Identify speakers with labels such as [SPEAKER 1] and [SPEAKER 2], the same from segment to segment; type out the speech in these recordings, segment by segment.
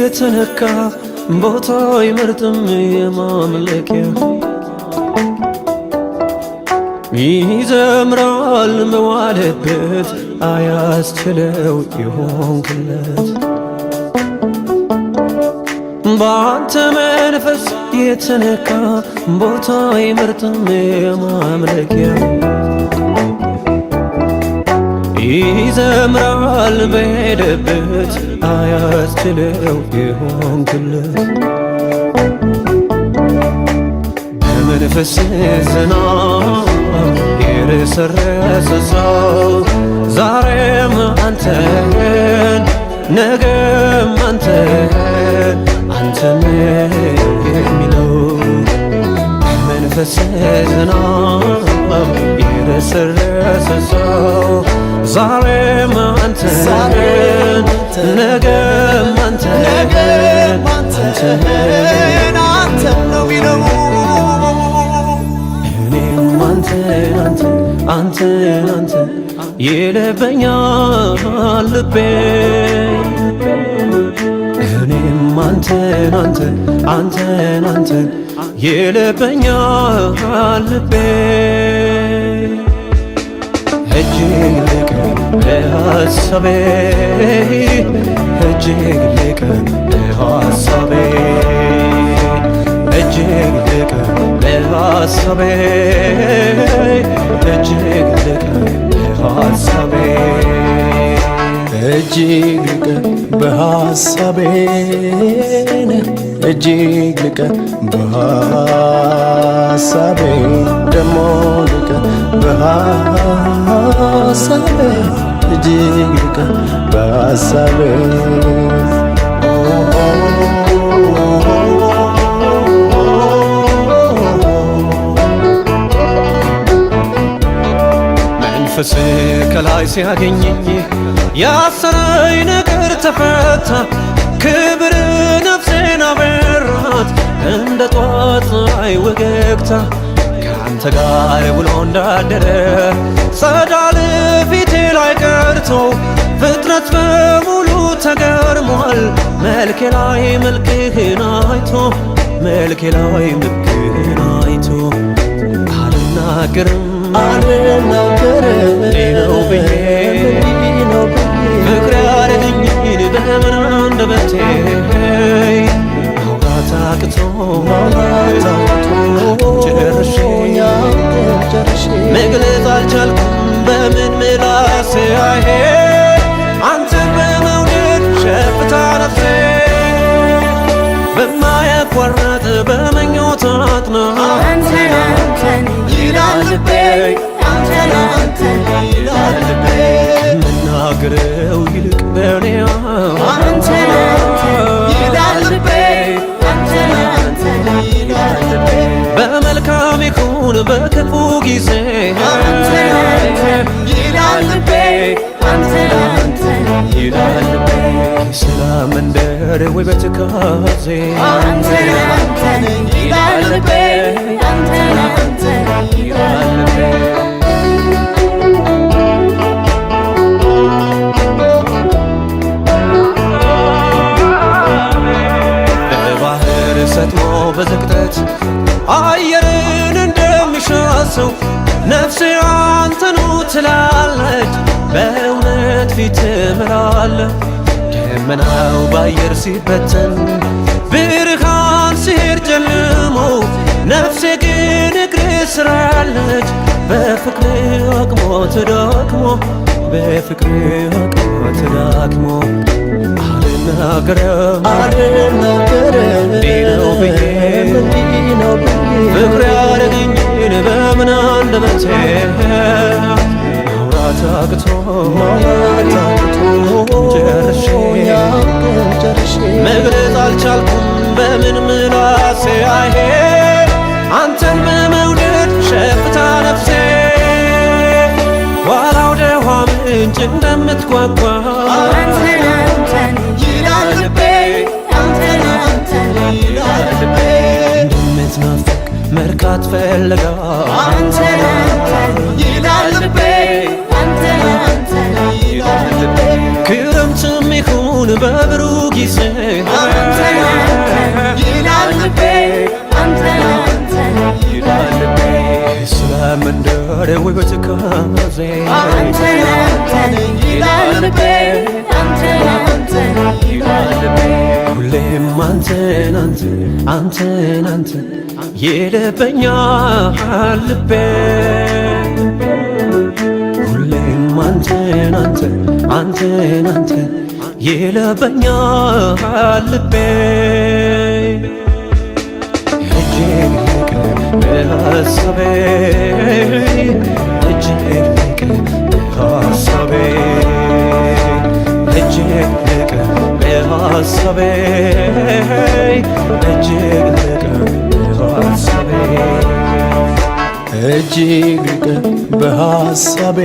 [SPEAKER 1] የተነካ ቦታ አይመርጥም የማምለኪያ ይዘምራል መዋለበት አያስችለው ይሆንክለት በአንተ መንፈስ የተነካ ቦታ አይመርጥም የማምለኪያ ይዘምራል በሄደበት አያስችለው ይሆንክለት በመንፈስ ዝናብ የረሰረሰ ሰው ዛሬም አንተን ነገም አንተን አንተን የሚለው በመንፈስ ዝናብ የረሰረሰ ሰው ዛሬም አንተን ነገም አንተን አንተን ነው ሚለው እኔም አንተን ይለበኛል ልቤ እኔም አንተን ይለበኛል ልቤ እጅግ ልቅን ለሐሳቤ እጅግ ልቅን ለሐሳቤ እጅግ ልቅን ለሐሳቤ እጅግ ልቅን ለሐሳቤ እጅግ ልቅን በሐሳቤ እጅግ ልቅን በሐሳቤ ደሞ ልቅን በሐሳቤ እጅግ ልቅን በሐሳቤ መንፈስ ከላይ ሲያገኘኝ ያሰረኝ ነገር ተፈታ ክብር ነፍሴን አበራት እንደ ጧት ፀሐይ ወገግታ ከአንተ ጋር ውሎ እንዳደረ ጸዳል ፊቴ ላይ ቀርቶ ፍጥረት በሙሉ ተገርሟል መልኬ ላይ መልክህን አይቶ መልኬ ላይ መልክህን አይቶ አልናገርም ነው ብዬ ፍቅር ያደረገኝን በምን አንደበቴ ማውራት አቅቶ ጨርሼ መግለጽ አልቻልኩም በምን ምላሴ አይሄ አንተን በመውደድ ሸፍታ ነፍሴ በማያቋርጥ በምኞት አጥና አንተን ይላል ልቤ አንተን ይላል ልቤ መናገረው ይልቅ በኔ አንተን ይላል ልቤ አንተን ይላል ልቤ በመልካም ይሁን በክፉ ጊዜ አንተን ይላል ልቤ አንተን ይላል ልቤ ሰላም መንደር ወይ በትካዜ አንተን ይላል ልቤ አንተን ይላል ልቤ በባህር ሰጥሞ በዝቅጠት አየርን እንደሚሻሰው ነፍሴ አንተኑ ትላለች በእውነት ፊት እምላለሁ ደመናው ባየር ሲበተን ብርሃን ሲሄድ ጨልሞ ነፍሴ ግን እግሬ ስራለች በፍቅር አቅሞ ተዳክሞ በፍቅር አቅሞ ተዳክሞ አልናገርም እንዲህ ነው ብዬ ፍቅር ያደረገኝን በምን አንደበቴ ማውራት አቅቶ ጨርሼ መግለጽ አልቻልኩም በምን ምላሴ አይሄ አንተን በመውደድ ሸፍታ ነፍሴ ዋላ ወደ ውሃ ምንጭ እንደምትጓጓ አንተን ይላል ልቤ አንተን ይላል ልቤ እንደምትናፍቅ መርካት ፈልጋ አንተን ይላል ልቤ አንተን ይላል ልቤ ክረምትም ይሁን በብሩህ ይስሐል
[SPEAKER 2] ይላል ልቤ አንተን አንተን ይላል ልቤ
[SPEAKER 1] ስለመንደር ውበት ካዜ
[SPEAKER 2] አንተን አንተን ይላል ልቤ አንተን አንተን ይላል ልቤ
[SPEAKER 1] ሁሌም አንተን አንተን አንተን አንተን ይልብኛል ልቤ ሁሌም አንተን አንተን አንተን አንተን ይልብኛል ልቤ እጅግ ልቅ በሐሳቤ እጅግ ልቅ በሐሳቤ እጅግ ልቅ በሐሳቤ እጅግ ልቅ በሐሳቤ
[SPEAKER 3] እጅግ ልቅ በሐሳቤ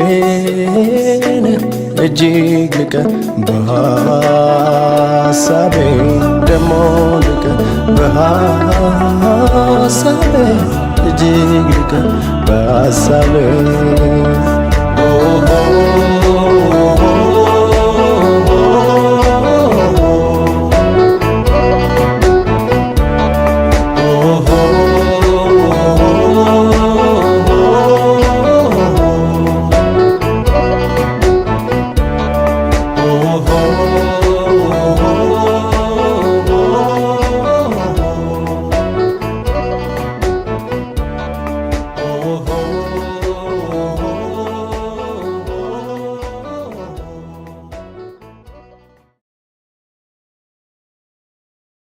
[SPEAKER 3] እጅግ ልቅ በሐሳቤ ደሞ ልቅ በሐሳቤ እጅግ ልቅ በሐሳቤ